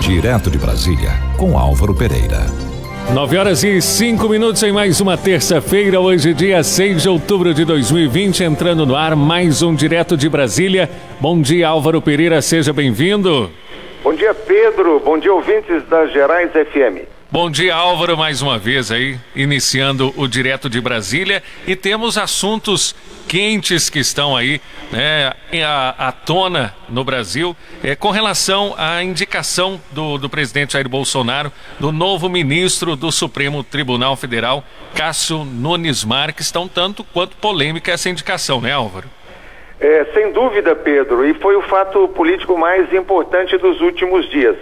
Direto de Brasília, com Álvaro Pereira. 9h05 em mais uma terça-feira, hoje dia 6 de outubro de 2020, entrando no ar mais um Direto de Brasília. Bom dia, Álvaro Pereira, seja bem-vindo. Bom dia, Pedro. Bom dia, ouvintes da Gerais FM. Bom dia, Álvaro, mais uma vez aí, iniciando o Direto de Brasília, e temos assuntos quentes que estão aí, né, à tona no Brasil, com relação à indicação do presidente Jair Bolsonaro, do novo ministro do Supremo Tribunal Federal, Cássio Nunes Marques. Estão tanto quanto polêmica essa indicação, né, Álvaro? Sem dúvida, Pedro, e foi o fato político mais importante dos últimos dias,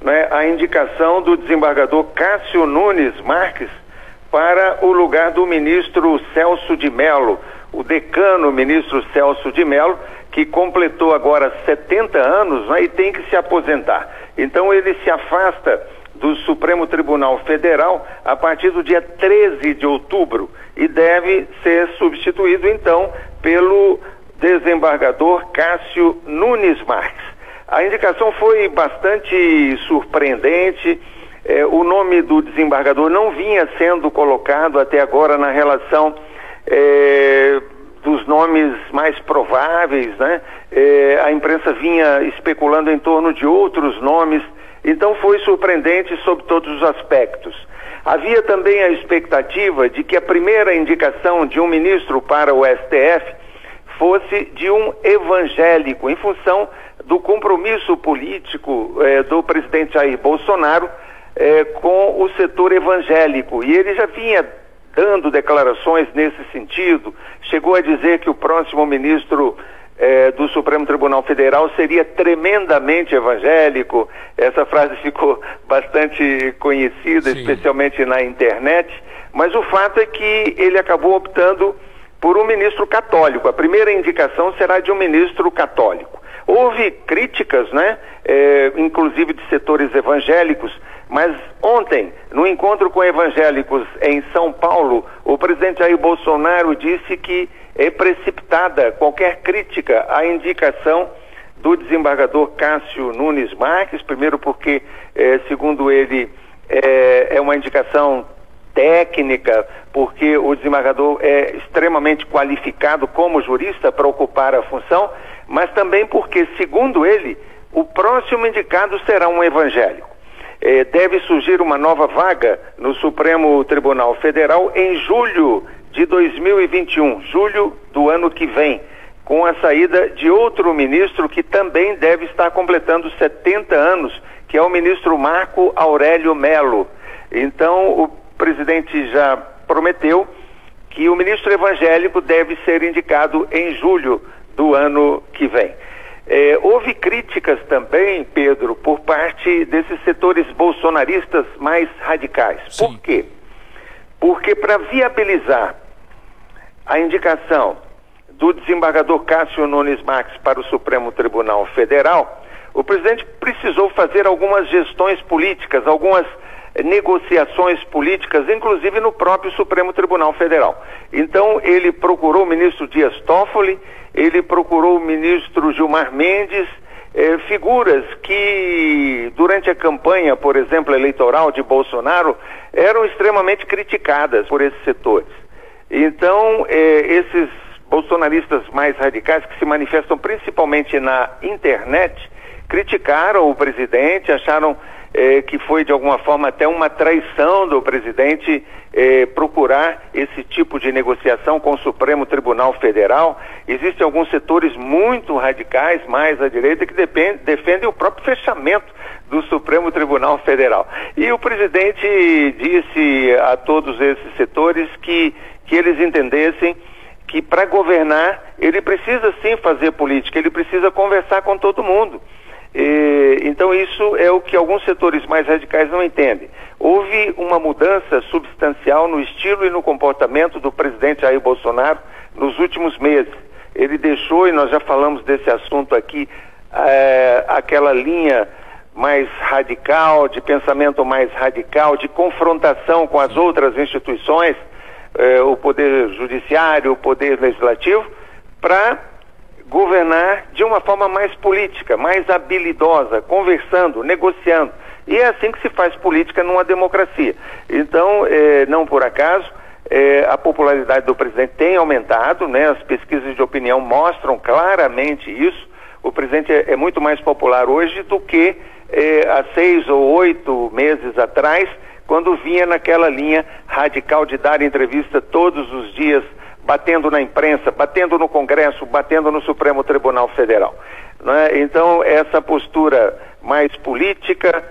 né? A indicação do desembargador Cássio Nunes Marques para o lugar do ministro Celso de Mello, o decano ministro Celso de Mello, que completou agora 70 anos, né, e tem que se aposentar. Então ele se afasta do Supremo Tribunal Federal a partir do dia 13 de outubro e deve ser substituído então pelo desembargador Cássio Nunes Marques. A indicação foi bastante surpreendente. O nome do desembargador não vinha sendo colocado até agora na relação dos nomes mais prováveis, né? A imprensa vinha especulando em torno de outros nomes, então foi surpreendente sob todos os aspectos. Havia também a expectativa de que a primeira indicação de um ministro para o STF fosse de um evangélico, em função do compromisso político do presidente Jair Bolsonaro com o setor evangélico. E ele já vinha dando declarações nesse sentido, chegou a dizer que o próximo ministro do Supremo Tribunal Federal seria tremendamente evangélico. Essa frase ficou bastante conhecida, sim, especialmente na internet, mas o fato é que ele acabou optando por um ministro católico. A primeira indicação será de um ministro católico. Houve críticas, né, inclusive de setores evangélicos, mas ontem, no encontro com evangélicos em São Paulo, o presidente Jair Bolsonaro disse que é precipitada qualquer crítica à indicação do desembargador Cássio Nunes Marques, primeiro porque, segundo ele, é uma indicação técnica, porque o desembargador é extremamente qualificado como jurista para ocupar a função, mas também porque, segundo ele, o próximo indicado será um evangélico. Deve surgir uma nova vaga no Supremo Tribunal Federal em julho de 2021, julho do ano que vem, com a saída de outro ministro que também deve estar completando 70 anos, que é o ministro Marco Aurélio Mello. Então, o presidente já prometeu que o ministro evangélico deve ser indicado em julho do ano que vem. Houve críticas também, Pedro, por parte desses setores bolsonaristas mais radicais. Sim. Por quê? Porque para viabilizar a indicação do desembargador Cássio Nunes Marques para o Supremo Tribunal Federal, o presidente precisou fazer algumas gestões políticas, algumas negociações políticas, inclusive no próprio Supremo Tribunal Federal. Então ele procurou o ministro Dias Toffoli, ele procurou o ministro Gilmar Mendes, figuras que durante a campanha, por exemplo, eleitoral de Bolsonaro, eram extremamente criticadas por esses setores. Então esses bolsonaristas mais radicais, que se manifestam principalmente na internet, criticaram o presidente, acharam que foi de alguma forma até uma traição do presidente procurar esse tipo de negociação com o Supremo Tribunal Federal. Existem alguns setores muito radicais, mais à direita, que defendem o próprio fechamento do Supremo Tribunal Federal. E o presidente disse a todos esses setores que eles entendessem que para governar ele precisa sim fazer política, ele precisa conversar com todo mundo. Então isso é o que alguns setores mais radicais não entendem. Houve uma mudança substancial no estilo e no comportamento do presidente Jair Bolsonaro nos últimos meses. Ele deixou, e nós já falamos desse assunto aqui, aquela linha mais radical, de pensamento mais radical, de confrontação com as outras instituições, o poder judiciário, o poder legislativo, para governar de uma forma mais política, mais habilidosa, conversando, negociando. E é assim que se faz política numa democracia. Então, não por acaso, a popularidade do presidente tem aumentado, né? As pesquisas de opinião mostram claramente isso. O presidente é muito mais popular hoje do que há 6 ou 8 meses atrás, quando vinha naquela linha radical de dar entrevista todos os dias, batendo na imprensa, batendo no Congresso, batendo no Supremo Tribunal Federal, né? Então, essa postura mais política,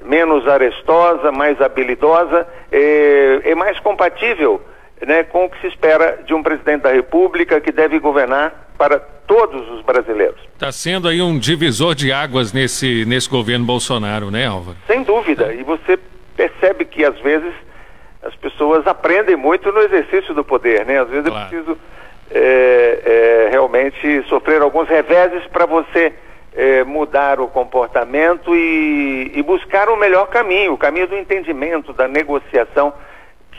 menos arestosa, mais habilidosa, é mais compatível, né, com o que se espera de um presidente da República que deve governar para todos os brasileiros. Está sendo aí um divisor de águas nesse governo Bolsonaro, né, Álvaro? Sem dúvida, e você percebe que às vezes as pessoas aprendem muito no exercício do poder, né? Às vezes é preciso realmente sofrer alguns reveses para você mudar o comportamento e buscar o melhor caminho, o caminho do entendimento, da negociação,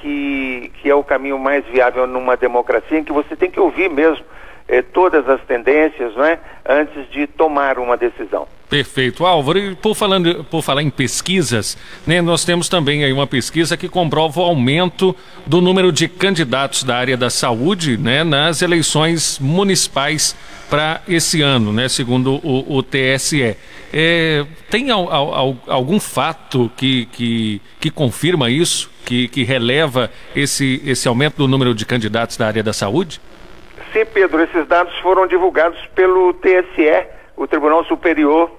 que é o caminho mais viável numa democracia, em que você tem que ouvir mesmo todas as tendências, né, antes de tomar uma decisão. Perfeito. Álvaro, e por falar em pesquisas, né, nós temos também aí uma pesquisa que comprova o aumento do número de candidatos da área da saúde, né, nas eleições municipais para esse ano, né, segundo o TSE. Tem algum fato que confirma isso, que releva esse aumento do número de candidatos da área da saúde? Sim, Pedro, esses dados foram divulgados pelo TSE, o Tribunal Superior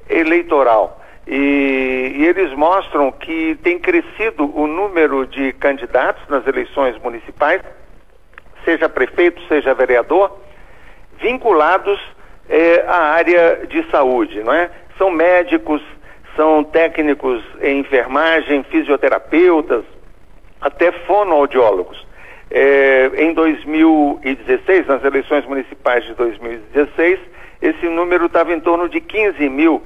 Eleitoral, e eles mostram que tem crescido o número de candidatos nas eleições municipais, seja prefeito, seja vereador, vinculados à área de saúde, não é? São médicos, são técnicos em enfermagem, fisioterapeutas, até fonoaudiólogos. Em 2016, nas eleições municipais de 2016, esse número estava em torno de 15 mil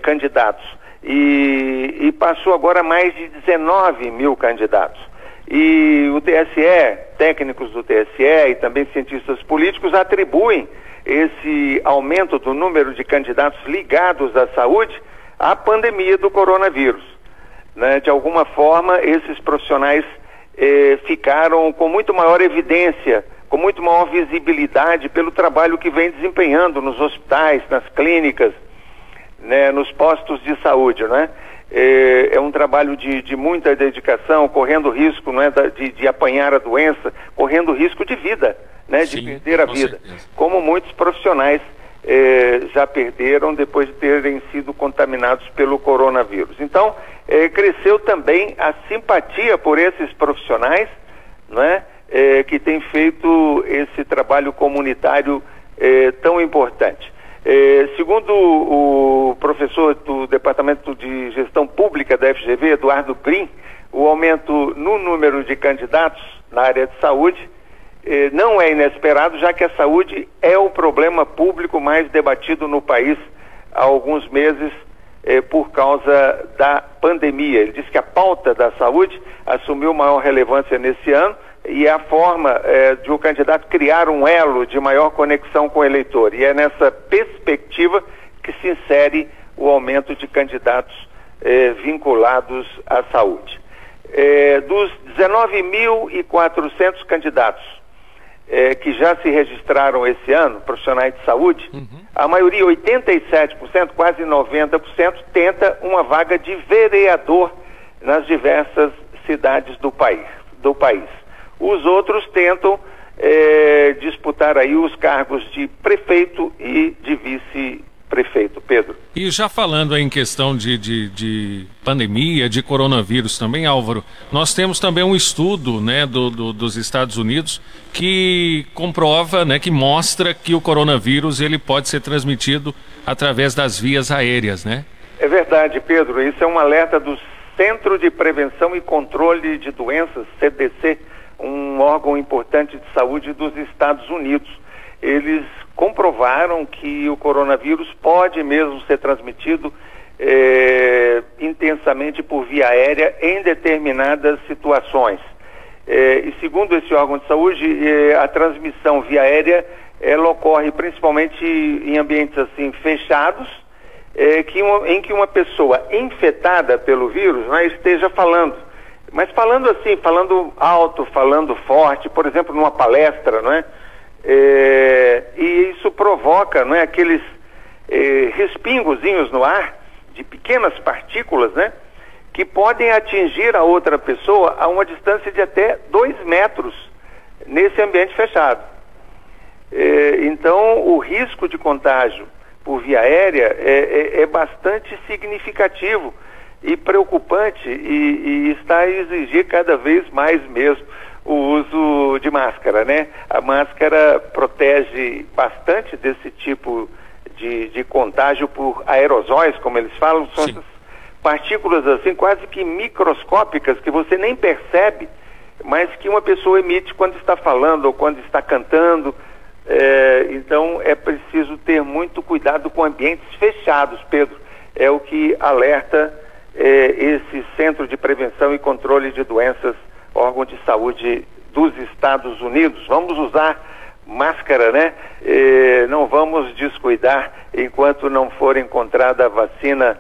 candidatos e passou agora a mais de 19 mil candidatos. E o TSE, técnicos do TSE e também cientistas políticos atribuem esse aumento do número de candidatos ligados à saúde à pandemia do coronavírus, né? De alguma forma, esses profissionais ficaram com muito maior evidência, com muito maior visibilidade pelo trabalho que vem desempenhando nos hospitais, nas clínicas, né, nos postos de saúde, né? É um trabalho de muita dedicação, correndo risco, né, de apanhar a doença, correndo risco de vida, né, de perder a vida, como muitos profissionais já perderam depois de terem sido contaminados pelo coronavírus. Então, cresceu também a simpatia por esses profissionais, né, que têm feito esse trabalho comunitário tão importante. Segundo o professor do Departamento de Gestão Pública da FGV, Eduardo Brim, o aumento no número de candidatos na área de saúde não é inesperado, já que a saúde é o problema público mais debatido no país há alguns meses por causa da pandemia. Ele disse que a pauta da saúde assumiu maior relevância nesse ano e é a forma de o candidato criar um elo de maior conexão com o eleitor. E é nessa perspectiva que se insere o aumento de candidatos vinculados à saúde. Dos 19.400 candidatos que já se registraram esse ano, profissionais de saúde, a maioria, 87%, quase 90%, tenta uma vaga de vereador nas diversas cidades do país. Os outros tentam disputar aí os cargos de prefeito e de vice-prefeito. Pedro. E já falando aí em questão de pandemia, de coronavírus também, Álvaro, nós temos também um estudo, né, dos Estados Unidos que comprova, né, que mostra que o coronavírus ele pode ser transmitido através das vias aéreas, né? É verdade, Pedro. Isso é um alerta do Centro de Prevenção e Controle de Doenças, CDC, um órgão importante de saúde dos Estados Unidos. Eles comprovaram que o coronavírus pode mesmo ser transmitido intensamente por via aérea em determinadas situações. E segundo esse órgão de saúde, a transmissão via aérea ela ocorre principalmente em ambientes assim fechados, em que uma pessoa infectada pelo vírus, né, esteja falando. Mas falando assim, falando alto, falando forte, por exemplo, numa palestra, não é? E isso provoca, não é, aqueles respingozinhos no ar, de pequenas partículas, né? Que podem atingir a outra pessoa a uma distância de até 2 metros nesse ambiente fechado. Então, o risco de contágio por via aérea é bastante significativo e preocupante e está a exigir cada vez mais mesmo o uso de máscara, né? A máscara protege bastante desse tipo de contágio por aerosóis, como eles falam, são essas partículas assim quase que microscópicas que você nem percebe, mas que uma pessoa emite quando está falando ou quando está cantando. Então é preciso ter muito cuidado com ambientes fechados, Pedro. É o que alerta esse Centro de Prevenção e Controle de Doenças, órgão de saúde dos Estados Unidos. Vamos usar máscara, né? Não vamos descuidar enquanto não for encontrada a vacina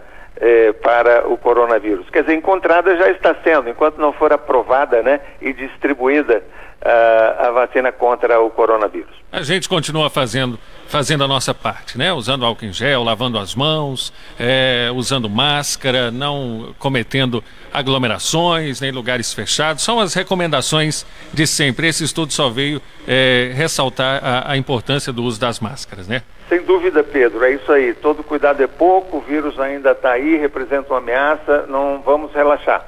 para o coronavírus. Quer dizer, encontrada já está sendo, enquanto não for aprovada, né, e distribuída a vacina contra o coronavírus. A gente continua fazendo a nossa parte, né? Usando álcool em gel, lavando as mãos, usando máscara, não cometendo aglomerações, nem lugares fechados. São as recomendações de sempre. Esse estudo só veio ressaltar a importância do uso das máscaras, né? Sem dúvida, Pedro, é isso aí. Todo cuidado é pouco, o vírus ainda está aí, representa uma ameaça, não vamos relaxar.